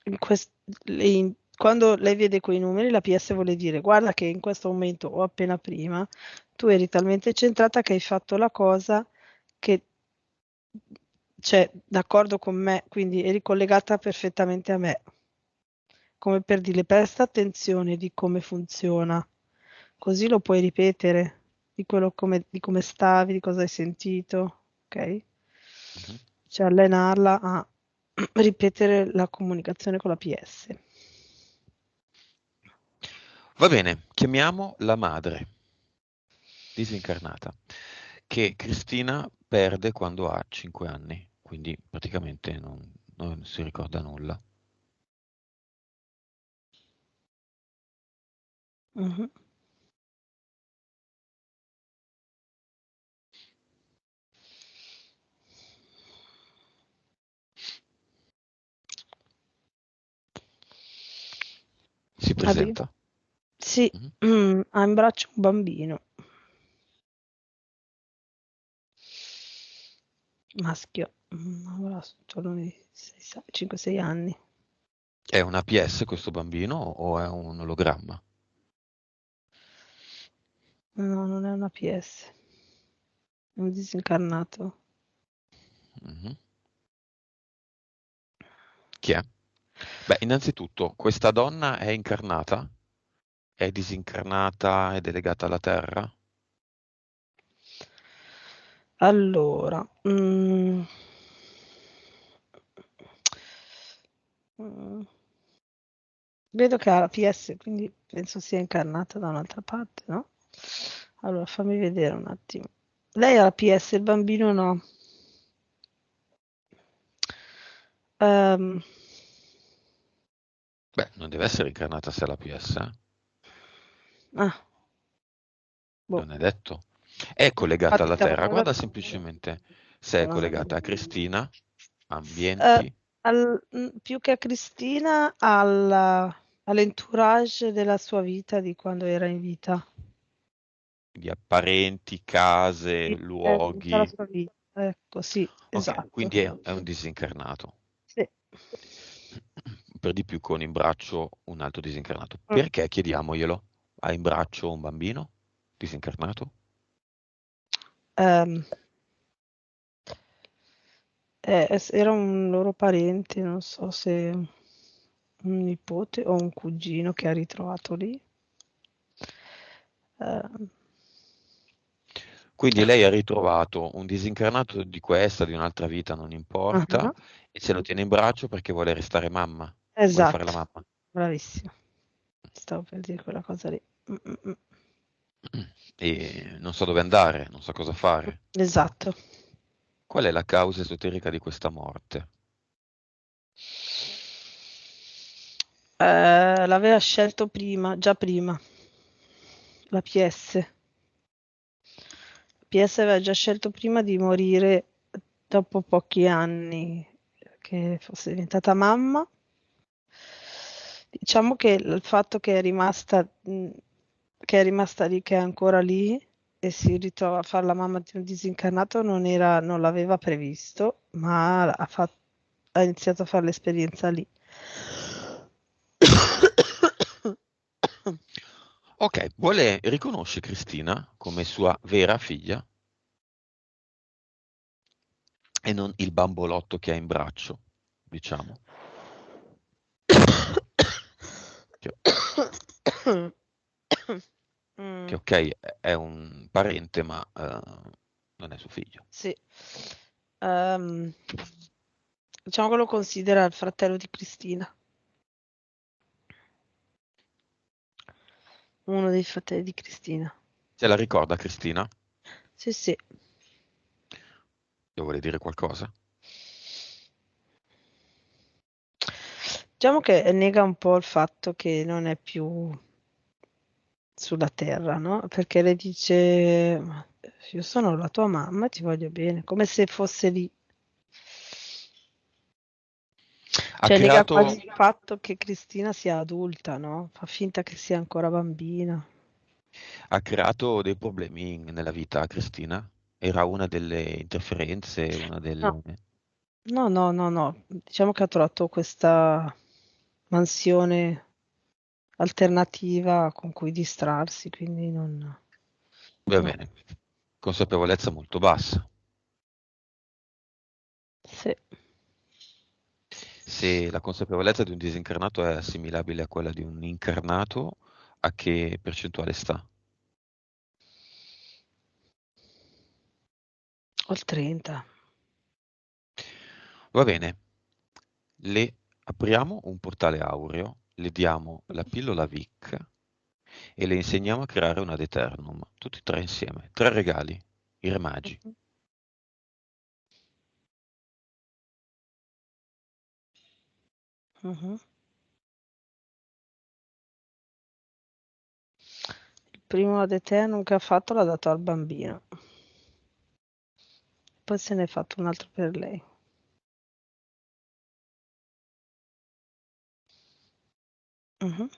B: in quest- quando lei vede quei numeri, la PS vuole dire, guarda che in questo momento o appena prima, tu eri talmente centrata che hai fatto la cosa che, cioè, d'accordo con me, quindi eri collegata perfettamente a me. Come per dire, presta attenzione di come funziona, così lo puoi ripetere, di come stavi, di cosa hai sentito, ok?
A: Mhm.
B: Cioè allenarla a ripetere la comunicazione con la PS.
A: Va bene, chiamiamo la madre, disincarnata, che Cristina perde quando ha 5 anni, quindi praticamente non si ricorda nulla.
B: Mhm.
A: Si
B: Abbi-
A: presenta.
B: Sì,
A: Mhm.
B: ha in braccio un bambino, maschio, avrà intorno ai 5-6 anni.
A: È una PS questo bambino o è un ologramma?
B: No, non è una PS, è un disincarnato.
A: Mhm. Chi è? Beh, innanzitutto, questa donna è incarnata? È disincarnata? È delegata alla Terra?
B: Allora, mm, vedo che ha la PS, quindi penso sia incarnata da un'altra parte, no? Allora, fammi vedere un attimo. Lei ha la PS, il bambino no. Ehm,
A: Beh, non deve essere incarnata se è la PS, eh?
B: ah, boh,
A: Non è detto. È collegata
B: infatti
A: alla
B: stavo
A: Terra,
B: guardando.
A: guarda semplicemente se è collegata a Cristina,
B: Eh,
A: ambienti,
B: più che a Cristina, all'entourage della sua vita di quando era in vita.
A: di apparenti, case,
B: Sì, è tutta la
A: luoghi.
B: sua vita. Ecco, sì,
A: Ok,
B: esatto.
A: quindi è un disincarnato.
B: Sì.
A: Per di più con in braccio un altro disincarnato.
B: Mm.
A: Perché chiediamoglielo? Ha in braccio un bambino disincarnato?
B: Ehm, era un loro parente, non so se un nipote o un cugino che ha ritrovato lì. Ehm,
A: Quindi lei ha ritrovato un disincarnato di questa, di un'altra vita, non importa,
B: ah,
A: e se lo tiene in braccio perché vuole restare mamma, vuole fare la
B: esatto,
A: mamma.
B: bravissimo. Stavo per dire quella cosa lì. Mm, mm, mm.
A: E non sa dove andare, non sa cosa fare.
B: Esatto.
A: Qual è la causa esoterica di questa morte?
B: L'aveva scelto prima, già prima, la PS. PS aveva già scelto prima di morire dopo pochi anni che fosse diventata mamma. Diciamo che il fatto che è rimasta lì, che è ancora lì e si ritrova a fare la mamma di un disincarnato non l'aveva previsto, ma ha iniziato a fare l'esperienza lì.
A: Ok, riconosce Cristina come sua vera figlia e non il bambolotto che ha in braccio, diciamo. Che, che
B: Mm,
A: ok, è un parente, ma non è suo figlio.
B: sì. Ehm, diciamo che lo considera il fratello di Cristina, uno dei fratelli di Cristina.
A: Se la ricorda Cristina?
B: Sì, sì.
A: Io vuole dire qualcosa?
B: Diciamo che nega un po' il fatto che non è più sulla terra, no? Perché le dice, "Ma io sono la tua mamma, ti voglio bene", come se fosse lì.
A: Ha
B: Cioè nega quasi
A: creato,
B: il fatto che Cristina sia adulta, no? Fa finta che sia ancora bambina.
A: ha creato dei problemi nella vita a Cristina? Era una delle interferenze, una
B: No,
A: delle...
B: no, no, no, no. Diciamo che ha trovato questa mansione alternativa con cui distrarsi, quindi non...
A: Va
B: No,
A: bene, consapevolezza molto bassa.
B: sì.
A: Se la consapevolezza di un disincarnato è assimilabile a quella di un incarnato, a che percentuale sta?
B: Ho il 30.
A: Va bene, le apriamo un portale aureo, le diamo la pillola Vic e le insegniamo a creare un ad eternum, tutti e tre insieme. Tre regali, i re magi.
B: Mhm. Mhm. Il primo ad Eternum che ha fatto l'ha dato al bambino, poi se ne è fatto un altro per lei. Mhm.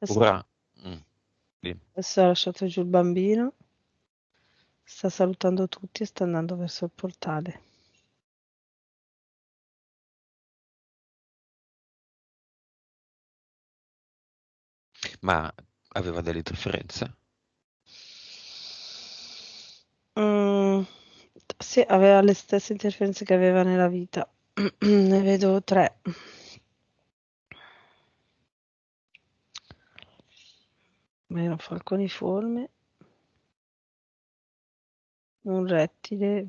B: Adesso,
A: Ora, mm, sì.
B: adesso ha lasciato giù il bambino, sta salutando tutti e sta andando verso il portale.
A: Ma aveva delle interferenze?
B: Mm, sì, aveva le stesse interferenze che aveva nella vita. Ne vedo tre. Era un falconiforme, un rettile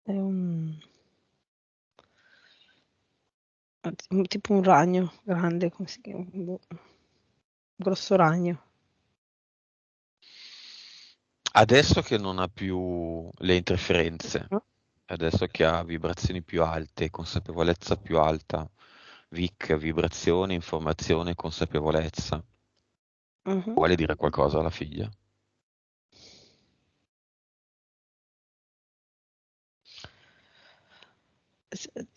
B: e tipo un ragno grande, come si chiama? Boh, un grosso ragno.
A: Adesso che non ha più le interferenze,
B: Mhm.
A: adesso che ha vibrazioni più alte, consapevolezza più alta, VIC, vibrazione, informazione, consapevolezza,
B: Mhm.
A: vuole dire qualcosa alla figlia?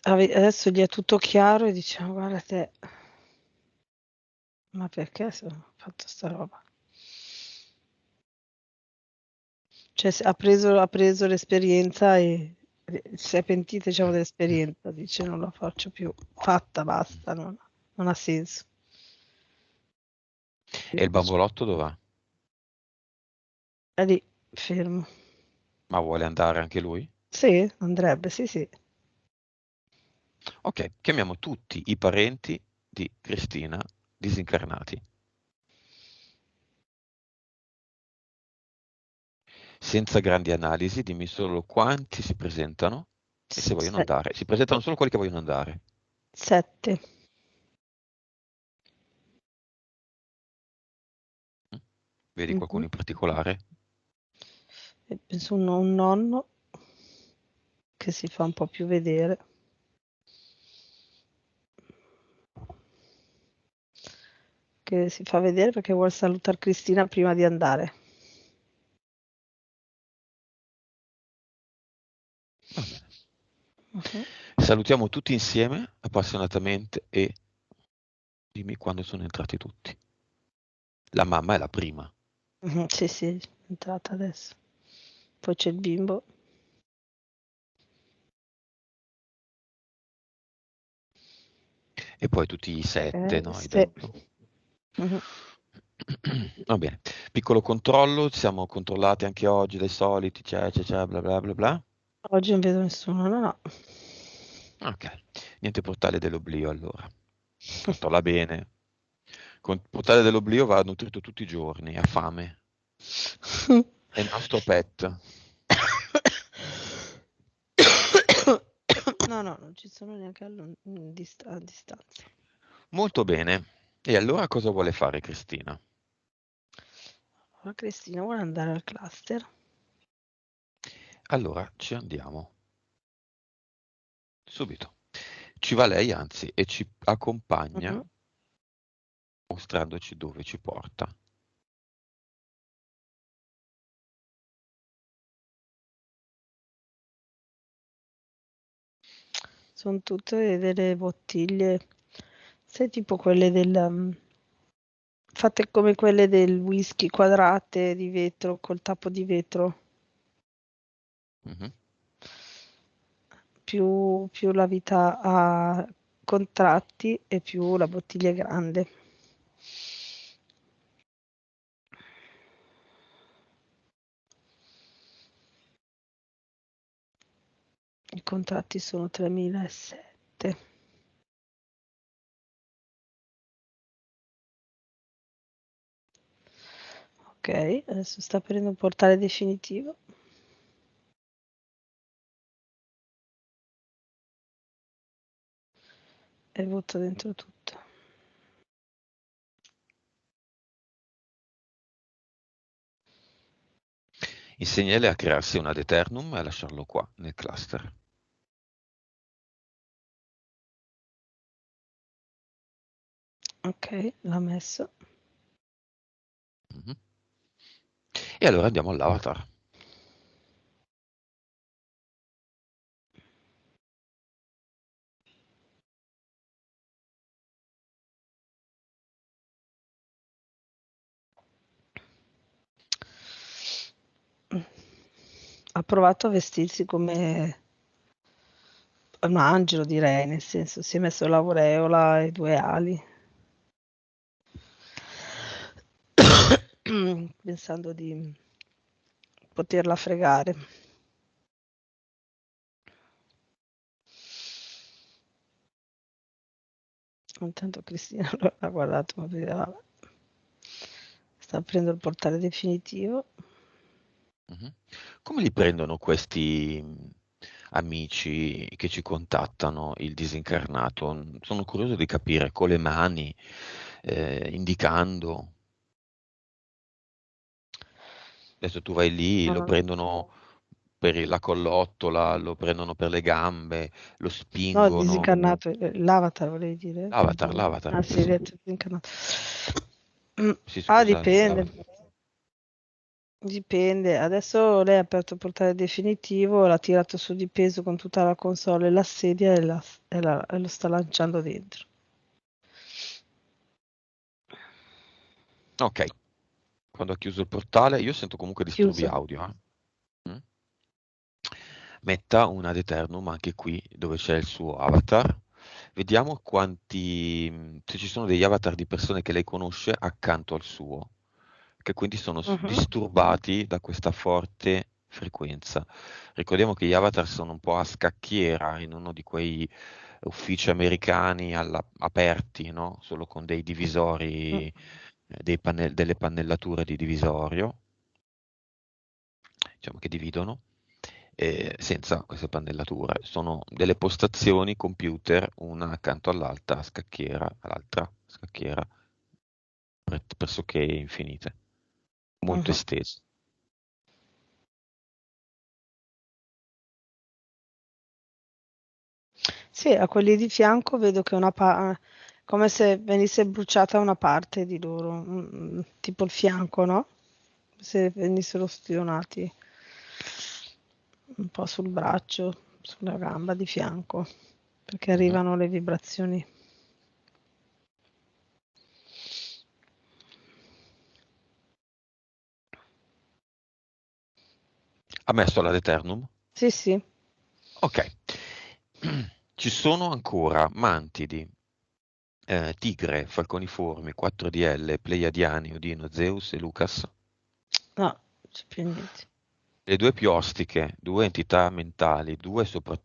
B: Adesso gli è tutto chiaro e diciamo, guarda te, ma perché ho fatto sta roba? Cioè, ha preso l'esperienza e si è pentita, diciamo, dell'esperienza, dice non la faccio più, fatta, basta, non ha senso.
A: E il bambolotto dov'è?
B: È lì, fermo.
A: Ma vuole andare anche lui?
B: Sì, andrebbe, sì, sì.
A: Ok, chiamiamo tutti i parenti di Cristina disincarnati. Senza grandi analisi, dimmi solo quanti si presentano e se vogliono
B: Se-
A: andare. Si presentano solo quelli che vogliono andare.
B: 7.
A: Mm? Vedi qualcuno
B: Mhm.
A: in particolare?
B: E penso un nonno che si fa un po' più vedere, che si fa vedere perché vuole salutare Cristina prima di andare.
A: Va bene.
B: Mhm.
A: Salutiamo tutti insieme, appassionatamente, e dimmi quando sono entrati tutti. La mamma è la prima.
B: Mhm, sì, sì, è entrata adesso. Poi c'è il bimbo.
A: E poi tutti i 7, no? Hai
B: Sì.
A: detto.
B: Mhm.
A: Va bene. Piccolo controllo, siamo controllati anche oggi dai soliti, bla bla bla bla.
B: Oggi non vedo nessuno, no, no.
A: Ok, niente portale dell'oblio allora. Controlla bene. Portale dell'oblio va nutrito tutti i giorni, ha fame. È il nostro pet.
B: No, no, non ci sono neanche a distanza.
A: Molto bene. E allora cosa vuole fare Cristina?
B: Allora, Cristina vuole andare al cluster.
A: Allora ci andiamo subito. Ci va lei, anzi, e ci accompagna
B: Mhm.
A: mostrandoci dove ci porta.
B: Sono tutte delle bottiglie, sai, tipo quelle fatte come quelle del whisky, quadrate di vetro col tappo di vetro.
A: Mhm.
B: Più la vita ha contratti e più la bottiglia è grande. I contratti sono 3007. Ok, adesso sta aprendo un portale definitivo. E butta dentro tutto.
A: Insegnale a crearsi un ad eternum e a lasciarlo qua, nel cluster.
B: Ok, l'ha messo.
A: Mhm. E allora andiamo all'avatar.
B: Ha provato a vestirsi come un angelo, direi, nel senso si è messo l'aureola e due ali. Pensando di poterla fregare. Intanto Cristina l'ha guardato, ma vedeva, sta aprendo il portale definitivo.
A: Mhm. Come li prendono questi amici che ci contattano, il disincarnato? Sono curioso di capire con le mani, indicando. Adesso tu vai lì, lo
B: No,
A: prendono per la collottola, lo prendono per le gambe, lo
B: no, il
A: spingono.
B: disincarnato, l'avatar volevi dire?
A: L'avatar,
B: Ah sì,
A: sì,
B: hai
A: sì.
B: detto disincarnato. Mm,
A: Sì,
B: Ah,
A: scusa,
B: dipende.
A: l'avatar.
B: Dipende. Adesso lei ha aperto il portale definitivo, l'ha tirato su di peso con tutta la console e la sedia e lo sta lanciando dentro.
A: Ok, quando ha chiuso il portale, io sento comunque disturbi
B: Chiuso.
A: audio. Mm? Metta un ad eternum anche qui dove c'è il suo avatar. Vediamo se ci sono degli avatar di persone che lei conosce accanto al suo, che quindi sono
B: Mhm.
A: disturbati da questa forte frequenza. Ricordiamo che gli avatar sono un po' a scacchiera in uno di quei uffici americani aperti, no? Solo con dei divisori,
B: Mm.
A: delle pannellature di divisorio, diciamo che dividono, senza queste pannellature. Sono delle postazioni computer, una accanto all'altra scacchiera, pressoché infinite, molto
B: Mhm.
A: estese.
B: Sì, a quelli di fianco vedo che come se venisse bruciata una parte di loro, tipo il fianco, no? Se venissero stionati un po' sul braccio, sulla gamba di fianco, perché
A: Mhm.
B: arrivano le vibrazioni.
A: Ha messo l'ad eternum?
B: Sì, sì.
A: Ok. Ci sono ancora mantidi, Tigre, Falconiformi, 4DL, Pleiadiani, Odino, Zeus e Lucas.
B: No, non c'è più niente.
A: Le due più ostiche, due entità mentali,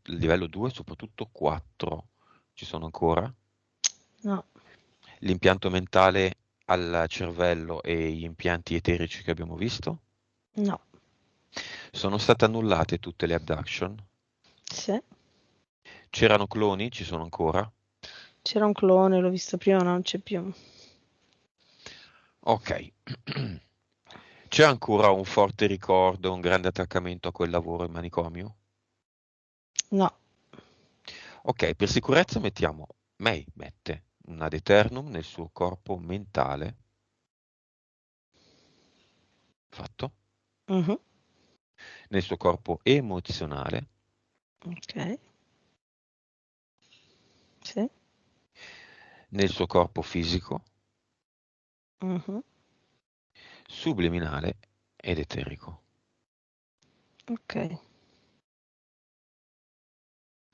A: livello 2, soprattutto 4. Ci sono ancora?
B: No,
A: L'impianto mentale al cervello e gli impianti eterici che abbiamo visto?
B: no.
A: Sono state annullate tutte le abduction?
B: Sì.
A: C'erano cloni? Ci sono ancora?
B: C'era un clone, l'ho visto prima, non c'è più.
A: Ok. C'è ancora un forte ricordo, un grande attaccamento a quel lavoro in manicomio?
B: No.
A: Ok, per sicurezza May mette un ad eternum nel suo corpo mentale, fatto,
B: Mhm.
A: nel suo corpo emozionale,
B: Ok. Sì.
A: nel suo corpo fisico,
B: Mhm.
A: subliminale ed eterico.
B: Ok.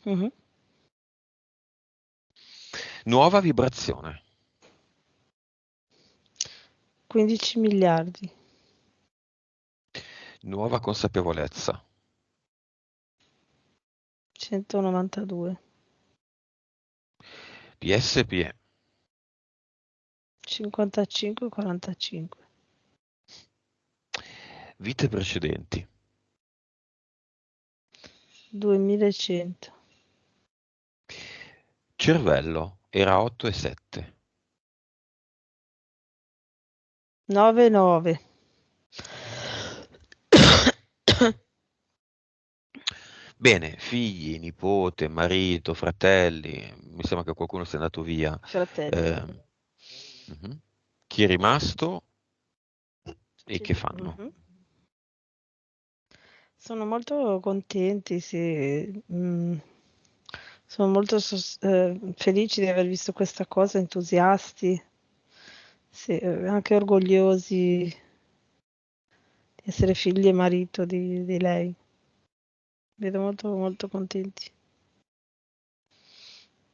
B: Mhm.
A: Nuova vibrazione,
B: 15 miliardi.
A: nuova consapevolezza,
B: 192.
A: PSPE,
B: 55, 45.
A: vite precedenti,
B: 2100.
A: cervello era 8 e 7.
B: 99.
A: Bene, figli, nipote, marito, fratelli, mi sembra che qualcuno sia andato via.
B: Fratelli.
A: Eh, mhm. Chi è rimasto e che fanno?
B: Mhm. Sono molto contenti, sì. Sono molto felici di aver visto questa cosa, entusiasti, sì, anche orgogliosi di essere figli e marito di lei. Vedo molto, molto contenti.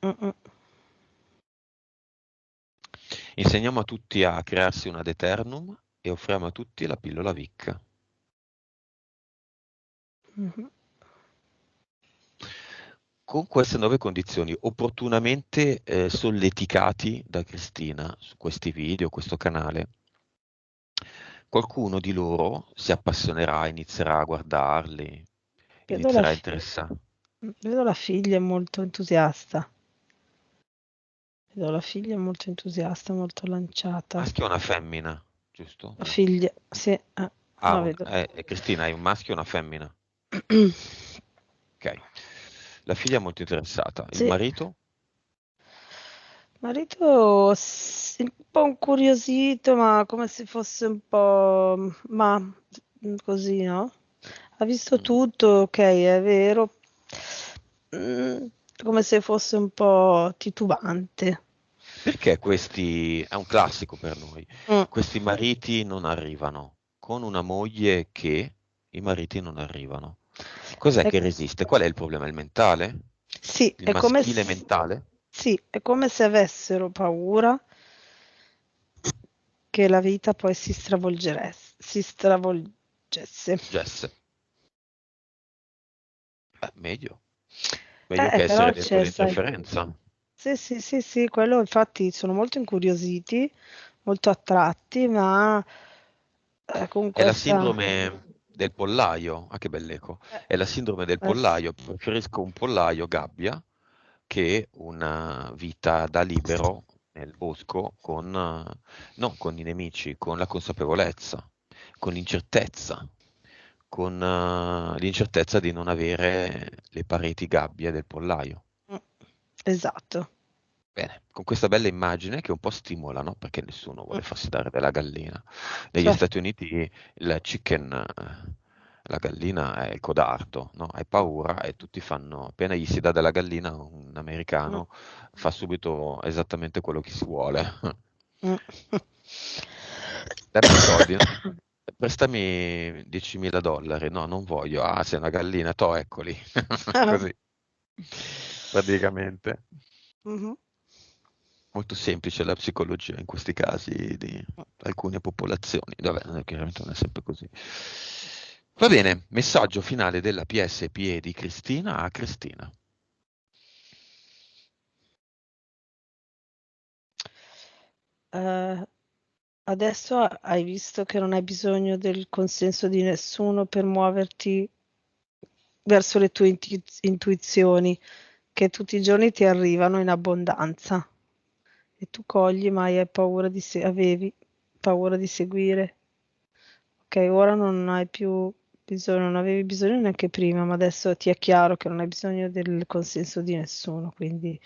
B: Mm-mm.
A: Insegniamo a tutti a crearsi un ad eternum e offriamo a tutti la pillola Vic.
B: Mhm.
A: Con queste nuove condizioni, opportunamente solleticati da Cristina su questi video, questo canale, qualcuno di loro si appassionerà, inizierà a guardarli,
B: Vedo la,
A: inizierà a
B: fi-
A: interessarsi.
B: vedo la figlia molto entusiasta. Vedo la figlia molto entusiasta, molto lanciata.
A: Maschio o una femmina, giusto?
B: La figlia, sì,
A: Ah,
B: no, vedo.
A: Cristina, hai un maschio o una femmina? Ok. La figlia è molto interessata. Il
B: Sì,
A: marito?
B: marito un po' incuriosito, ma come se fosse un po', ma così, no? Ha visto
A: Mm.
B: tutto, ok, è vero. Mm, come se fosse un po' titubante.
A: Perché questi, è un classico per noi,
B: Mm,
A: questi mariti non arrivano con una moglie che i mariti non arrivano. Cos'è
B: è-
A: che resiste? Qual è il problema? Il mentale?
B: sì,
A: Il maschile mentale?
B: sì, è come se avessero paura che la vita poi si stravolgesse.
A: Jess, meglio. Meglio che
B: Però
A: essere dentro
B: c'è, sai.
A: l'interferenza.
B: Sì, sì, sì, sì, quello infatti sono molto incuriositi, molto attratti, ma con
A: È la
B: questa...
A: sindrome del pollaio. Ah, che bell'eco.
B: Eh,
A: È la sindrome del
B: sì.
A: pollaio. Preferisco un pollaio gabbia che una vita da libero nel bosco con, non con i nemici, con la consapevolezza, con l'incertezza, con l'incertezza di non avere le pareti gabbie del pollaio.
B: Mm, esatto.
A: Bene, con questa bella immagine che un po' stimola, no? Perché nessuno
B: Mm,
A: vuole farsi dare della gallina. Negli
B: cioè,
A: Stati Uniti il chicken, la gallina è il codardo, no? Hai
B: mm,
A: paura e tutti fanno, appena gli si dà della gallina, un
B: mm,
A: americano fa subito esattamente quello che si vuole.
B: mm.
A: Dammi i soldi, no? Prestami 10.000 dollari. No, non voglio. Ah, sei una gallina, eccoli. Così, praticamente.
B: Mhm.
A: molto semplice la psicologia in questi casi di alcune popolazioni. Vabbè, chiaramente non è sempre così. Va bene, messaggio finale della PSPE di Cristina a Cristina.
B: Eh, Adesso hai visto che non hai bisogno del consenso di nessuno per muoverti verso le tue intuizioni, che tutti i giorni ti arrivano in abbondanza e tu cogli, ma hai paura avevi paura di seguire. Ok, ora non hai più bisogno, non avevi bisogno neanche prima, ma adesso ti è chiaro che non hai bisogno del consenso di nessuno, quindi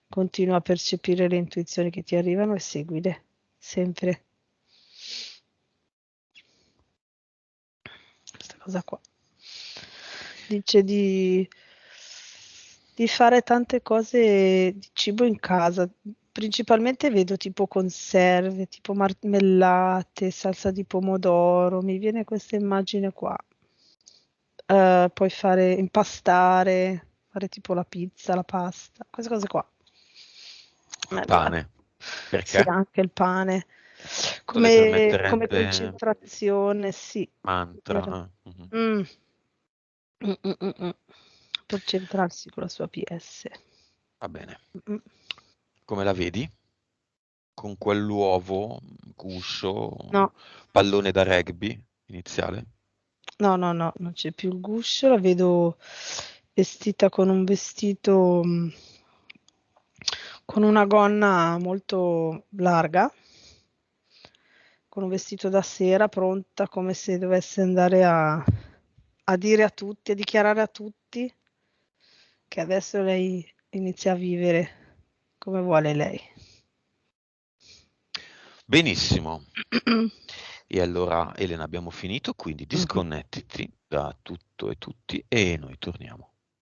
B: continua a percepire le intuizioni che ti arrivano e seguile, sempre. Questa cosa qua. Dice di fare tante cose di cibo in casa. Principalmente vedo tipo conserve, tipo marmellate, salsa di pomodoro. Mi viene questa immagine qua. Puoi fare impastare, fare tipo la pizza, la pasta, queste cose qua. Bella.
A: Pane.
B: Sì,
A: Perché?
B: anche il pane.
A: Te le
B: Come
A: permetterebbe
B: concentrazione, sì.
A: mantra?
B: Vero.
A: Mhm.
B: Mm. Mm, mm, mm, mm. Per centrarsi con la sua PS.
A: Va bene.
B: Mm.
A: Come la vedi? Con quell'uovo, guscio,
B: No,
A: pallone da rugby iniziale?
B: no, no, no, non c'è più il guscio, la vedo vestita con un vestito con una gonna molto larga, con un vestito da sera pronta come se dovesse andare a dire a tutti, a dichiarare a tutti che adesso lei inizia a vivere come vuole lei.
A: Benissimo. E allora, Elena, abbiamo finito, quindi
B: Mhm.
A: disconnettiti da tutto e tutti e noi torniamo.